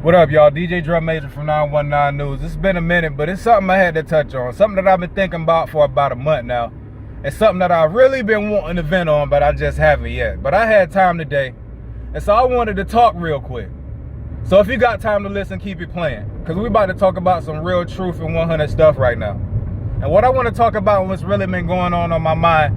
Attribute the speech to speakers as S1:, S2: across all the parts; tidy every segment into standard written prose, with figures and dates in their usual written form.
S1: What up, y'all? DJ Drum Major from 919 News. It's been a minute, but it's something I had to touch on. Something that I've been thinking about for about a month now. It's something that I've really been wanting to vent on, but I just haven't yet. But I had time today, and so I wanted to talk real quick. So if you got time to listen, keep it playing, because we're about to talk about some real truth and 100 stuff right now. And what I want to talk about and what's really been going on my mind,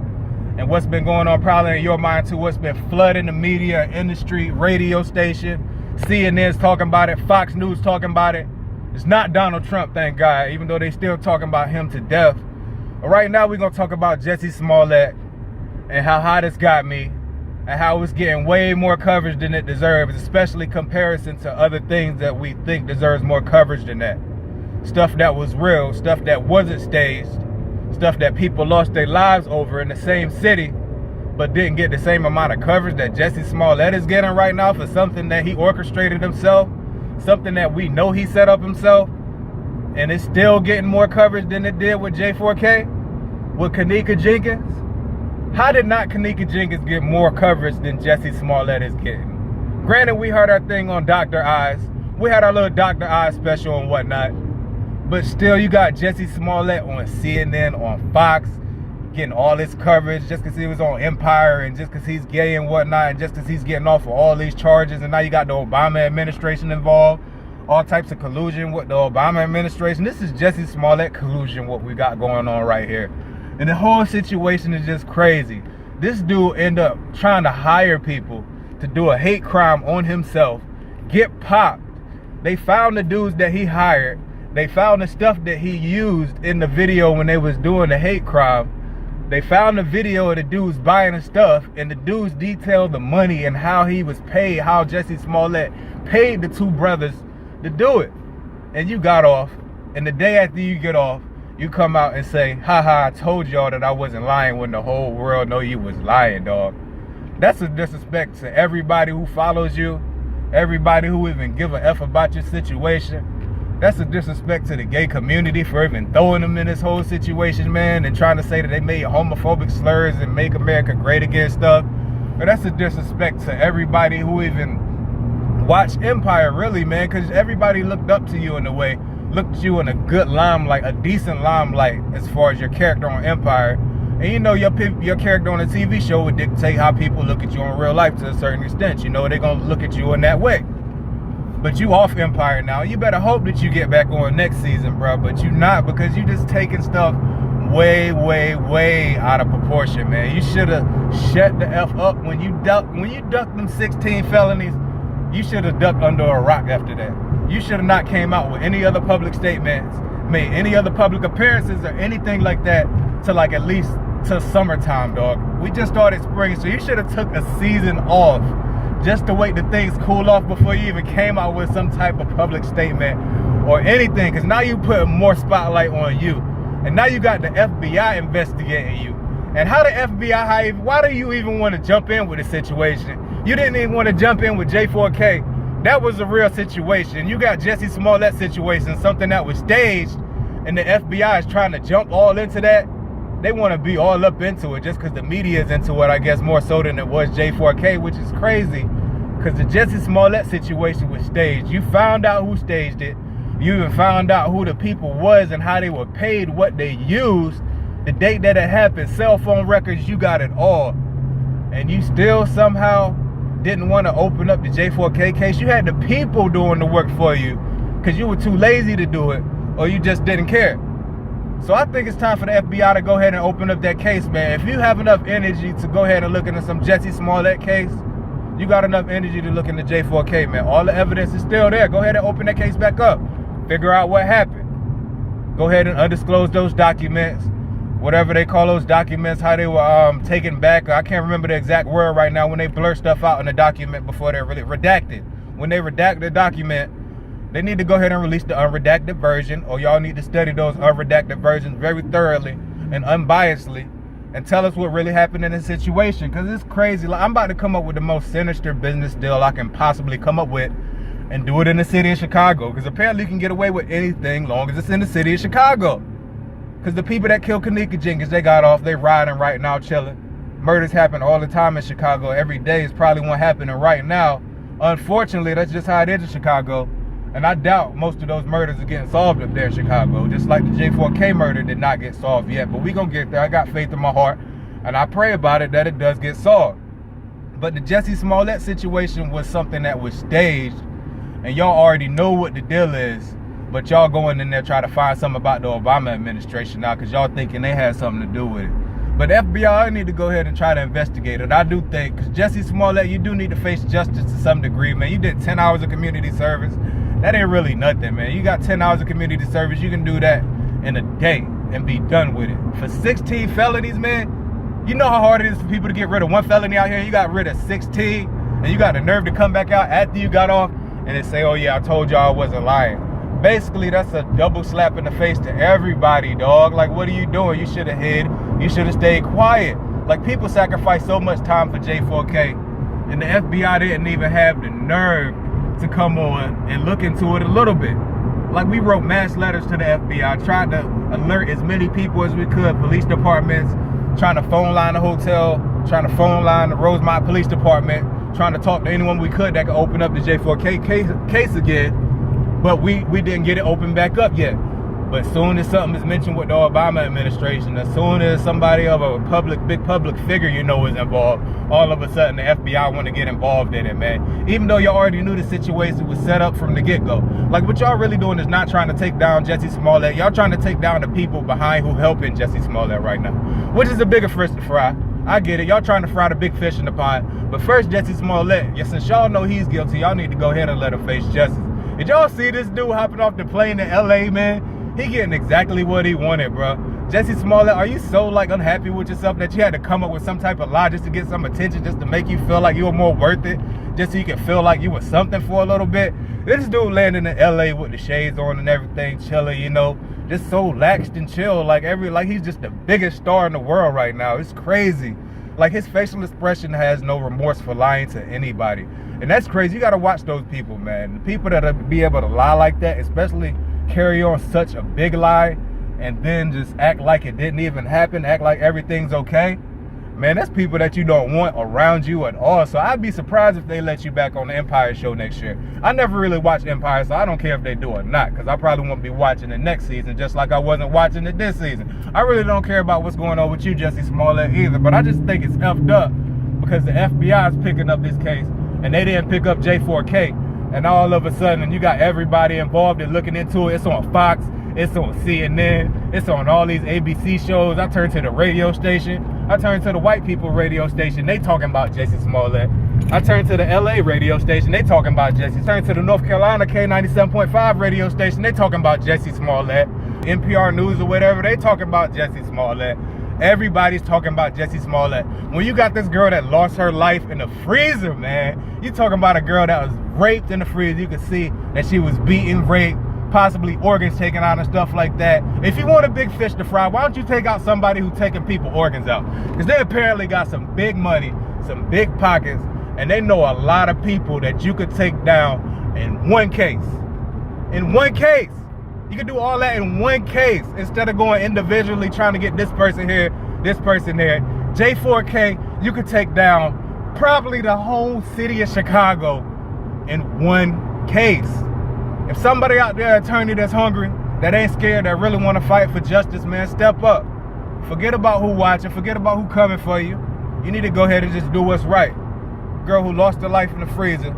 S1: and what's been going on probably in your mind too, what's been flooding the media, industry, radio station, CNN's talking about it, Fox News talking about it. It's not Donald Trump, thank God, even though they still talking about him to death. But right now we're going to talk about Jussie Smollet and how hot it's got me, and how it's getting way more coverage than it deserves, especially comparison to other things that we think deserves more coverage than that. Stuff that was real, stuff that wasn't staged, stuff that people lost their lives over in the same city, but didn't get the same amount of coverage that Jussie Smollet is getting right now for something that he orchestrated himself, something that we know he set up himself, and it's still getting more coverage than it did with J4K, with Kenneka Jenkins. How did not Kenneka Jenkins get more coverage than Jussie Smollet is getting? Granted, we heard our thing on Dr. Eyes. We had our little Dr. Eyes special and whatnot, but still you got Jussie Smollet on CNN, on Fox, getting all this coverage just because he was on Empire, and just because he's gay and whatnot, and just because he's getting off of all these charges. And now you got the Obama administration involved, all types of collusion with the Obama administration. This is Jussie Smollet collusion, what we got going on right here. And the whole situation is just crazy. This dude ended up trying to hire people to do a hate crime on himself, get popped. They found the dudes that he hired. They found the stuff that he used in the video when they was doing the hate crime. They found the video of the dudes buying the stuff, and the dudes detailed the money and how he was paid, how Jussie Smollet paid the two brothers to do it. And you got off, and the day after you get off, you come out and say, haha, I told y'all that I wasn't lying, when the whole world know you was lying, dog. That's a disrespect to everybody who follows you, everybody who even give a F about your situation. That's a disrespect to the gay community for even throwing them in this whole situation, man, and trying to say that they made homophobic slurs and make America great again stuff. But that's a disrespect to everybody who even watched Empire, really, man, because everybody looked up to you in a way, looked at you in a good limelight, a decent limelight as far as your character on Empire. And you know, your character on a TV show would dictate how people look at you in real life to a certain extent. You know, they're going to look at you in that way. But you off Empire now. You better hope that you get back on next season, bro. But you not, because you just taking stuff way, way, way out of proportion, man. You should have shut the F up when you ducked them 16 felonies. You should have ducked under a rock after that. You should have not came out with any other public statements, made any other public appearances or anything like that to like at least till summertime, dog. We just started spring, so you should have took a season off, just to wait the things cool off before you even came out with some type of public statement or anything, because now you put more spotlight on you. And now you got the FBI investigating you. And how the FBI, why do you even want to jump in with the situation? You didn't even want to jump in with J4K. That was a real situation. You got Jussie Smollet situation, something that was staged, and the FBI is trying to jump all into that. They want to be all up into it just because the media is into it, I guess, more so than it was J4K, which is crazy, because the Jussie Smollet situation was staged. You found out who staged it. You even found out who the people was and how they were paid, what they used, the date that it happened, cell phone records, you got it all. And you still somehow didn't want to open up the J4K case. You had the people doing the work for you because you were too lazy to do it, or you just didn't care. So I think it's time for the FBI to go ahead and open up that case, man. If you have enough energy to go ahead and look into some Jussie Smollet case, you got enough energy to look into J4K, man. All the evidence is still there. Go ahead and open that case back up. Figure out what happened. Go ahead and undisclose those documents, whatever they call those documents, how they were taken back. I can't remember the exact word right now when they blur stuff out in the document before they're really redacted. When they redact the document, they need to go ahead and release the unredacted version, or y'all need to study those unredacted versions very thoroughly and unbiasedly and tell us what really happened in this situation, because it's crazy. Like, I'm about to come up with the most sinister business deal I can possibly come up with and do it in the city of Chicago, because apparently you can get away with anything long as it's in the city of Chicago. Because the people that killed Kenneka Jenkins, they got off, they riding right now, chilling. Murders happen all the time in Chicago. Every day is probably one happening right now. Unfortunately, that's just how it is in Chicago. And I doubt most of those murders are getting solved up there in Chicago, just like the J4K murder did not get solved yet. But we gonna get there. I got faith in my heart, and I pray about it that it does get solved. But the Jussie Smollet situation was something that was staged, and y'all already know what the deal is, but y'all going in there trying to find something about the Obama administration now because y'all thinking they had something to do with it. But the FBI need to go ahead and try to investigate it. I do think, because Jussie Smollet, you do need to face justice to some degree, man. You did 10 hours of community service. That ain't really nothing, man. You got 10 hours of community service, you can do that in a day and be done with it. For 16 felonies, man, you know how hard it is for people to get rid of one felony out here. You got rid of 16, and you got the nerve to come back out after you got off and then say, oh yeah, I told y'all I wasn't lying. Basically, that's a double slap in the face to everybody, dog. Like, what are you doing? You should have hid. You should have stayed quiet. Like, people sacrifice so much time for J4K, and the FBI didn't even have the nerve to come on and look into it a little bit. Like, we wrote mass letters to the FBI, tried to alert as many people as we could, police departments, trying to phone line the hotel, trying to phone line the Rosemont Police Department, trying to talk to anyone we could that could open up the J4K case again. But we didn't get it open back up yet. But as soon as something is mentioned with the Obama administration, as soon as somebody of a big public figure is involved, all of a sudden the FBI want to get involved in it, man. Even though y'all already knew the situation was set up from the get-go. Like, what y'all really doing is not trying to take down Jussie Smollet. Y'all trying to take down the people behind who helping Jussie Smollet right now, which is a bigger fish to fry. I get it. Y'all trying to fry the big fish in the pond. But first, Jussie Smollet, since y'all know he's guilty, y'all need to go ahead and let him face justice. Did y'all see this dude hopping off the plane to LA, man? He getting exactly what he wanted, bro. Jussie Smollet, are you so unhappy with yourself that you had to come up with some type of lie just to get some attention, just to make you feel like you were more worth it, just so you can feel like you were something for a little bit? This dude landing in LA with the shades on and everything, chilling, just so laxed and chill, like he's just the biggest star in the world right now. It's crazy. Like, his facial expression has no remorse for lying to anybody. And that's crazy. You got to watch those people, man. The people that be able to lie like that, especially carry on such a big lie and then just act like it didn't even happen, act like everything's okay. Man, that's people that you don't want around you at all. So I'd be surprised if they let you back on the Empire show next year. I never really watched Empire, so I don't care if they do or not, because I probably won't be watching it next season, just like I wasn't watching it this season. I really don't care about what's going on with you, Jussie Smollet, either, but I just think it's effed up because the FBI is picking up this case, and they didn't pick up J4K, and all of a sudden you got everybody involved and looking into it. It's on Fox, it's on CNN, it's on all these ABC shows. I turned to the radio station, I turned to the white people radio station, they talking about Jussie Smollet. I turned to the LA radio station, they talking about Jussie. Turned to the North Carolina K97.5 radio station, they talking about Jussie Smollet. NPR News or whatever, they talking about Jussie Smollet. Everybody's talking about Jussie Smollet. When you got this girl that lost her life in the freezer, man, you talking about a girl that was raped in the freezer. You could see that she was beaten, raped, possibly organs taken out and stuff like that. If you want a big fish to fry, why don't you take out somebody who's taking people organs out? Because they apparently got some big money, some big pockets, and they know a lot of people that you could take down in one case. In one case. You can do all that in one case instead of going individually trying to get this person here, this person there. J4K, you could take down probably the whole city of Chicago in one case. If somebody out there, attorney that's hungry, that ain't scared, that really want to fight for justice, man, step up. Forget about who watching, forget about who coming for you. You need to go ahead and just do what's right. Girl who lost her life in the freezer.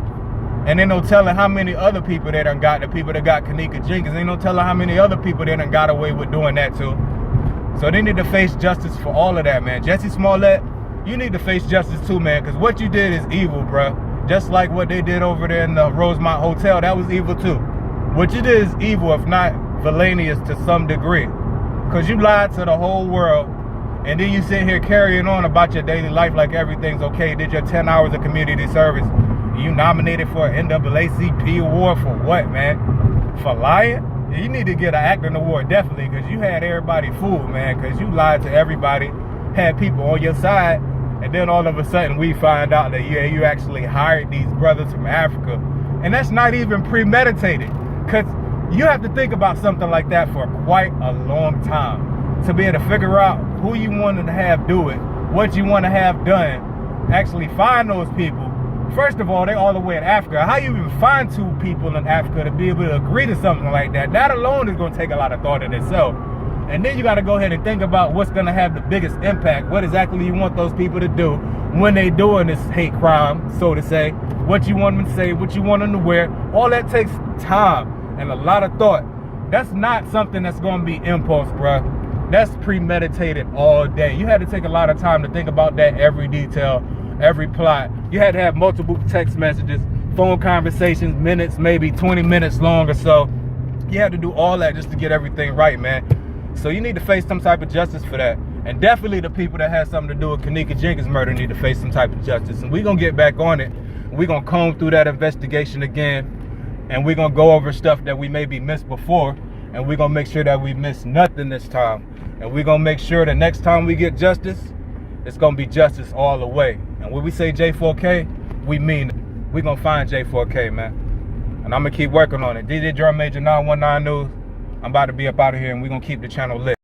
S1: And ain't no telling how many other people they done got, the people that got Kenneka Jenkins, ain't no telling how many other people they done got away with doing that too. So they need to face justice for all of that, man. Jussie Smollet, you need to face justice too, man, because what you did is evil, bro. Just like what they did over there in the Rosemont Hotel, that was evil too. What you did is evil, if not villainous to some degree. Because you lied to the whole world, and then you sit here carrying on about your daily life like everything's okay. Did your 10 hours of community service. You nominated for an NAACP award for what, man? For lying? You need to get an acting award, definitely, because you had everybody fooled, man, because you lied to everybody, had people on your side, and then all of a sudden we find out that, yeah, you actually hired these brothers from Africa. And that's not even premeditated, because you have to think about something like that for quite a long time to be able to figure out who you wanted to have do it, what you want to have done, actually find those people, First of all, they all the way in Africa. How you even find two people in Africa to be able to agree to something like that? That alone is going to take a lot of thought in itself. And then you got to go ahead and think about what's going to have the biggest impact. What exactly you want those people to do when they doing this hate crime, so to say. What you want them to say, what you want them to wear. All that takes time and a lot of thought. That's not something that's going to be impulse, bruh. That's premeditated all day. You had to take a lot of time to think about that, every detail, every plot. You had to have multiple text messages, phone conversations, minutes, maybe 20 minutes long or so. You had to do all that just to get everything right, man. So you need to face some type of justice for that. And definitely the people that had something to do with Kenneka Jenkins' murder need to face some type of justice. And we're going to get back on it. We're going to comb through that investigation again. And we're going to go over stuff that we maybe missed before. And we're going to make sure that we miss nothing this time. And we're going to make sure that next time we get justice, it's going to be justice all the way. And when we say J4K, we mean it. We're going to find J4K, man. And I'm going to keep working on it. DJ Drum Major 919 News. I'm about to be up out of here, and we're going to keep the channel lit.